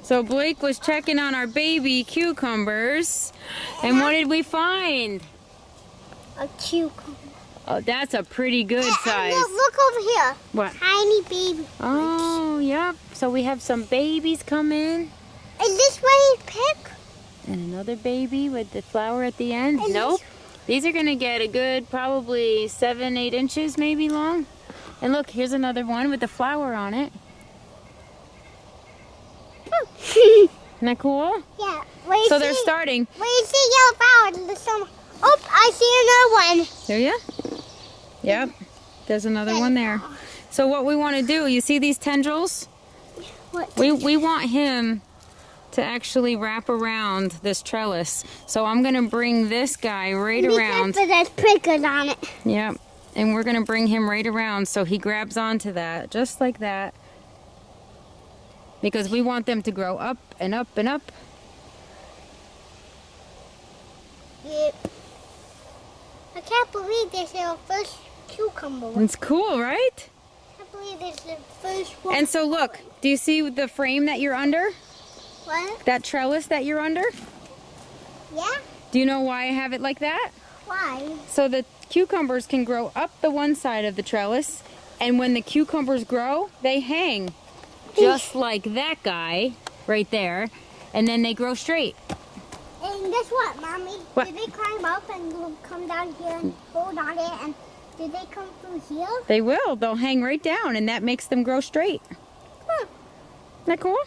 So Blake was checking on our baby cucumbers, and what did we find? A cucumber. Oh, that's a pretty good size. Look over here. What? Tiny baby. Oh, yep. So we have some babies come in. Is this what you pick? And another baby with the flower at the end. And Nope. These are going to get a good probably 7-8 inches maybe long. And look, here's another one with the flower on it. Isn't that cool? Yeah. So they're starting. Where you see yellow flower, there's some. Oh, I see another one. There you? Yep. There's another one there. So what we want to do, you see these tendrils? What? We want him to actually wrap around this trellis. So I'm going to bring this guy right around. But there's prickles on it. Yep. And we're going to bring him right around so he grabs onto that, just like that. Because we want them to grow up and up and up. Yep. I can't believe this is our first cucumber. It's cool, right? I can't believe this is the first one. And so look, do you see the frame that you're under? What? That trellis that you're under? Yeah? Do you know why I have it like that? Why? So the cucumbers can grow up the one side of the trellis, and when the cucumbers grow, they hang. Just like that guy right there, and then they grow straight. And guess what, Mommy? What? Did they climb up and come down here and hold on it? And did they come through here? They will. They'll hang right down, and that makes them grow straight. Huh. Isn't that cool?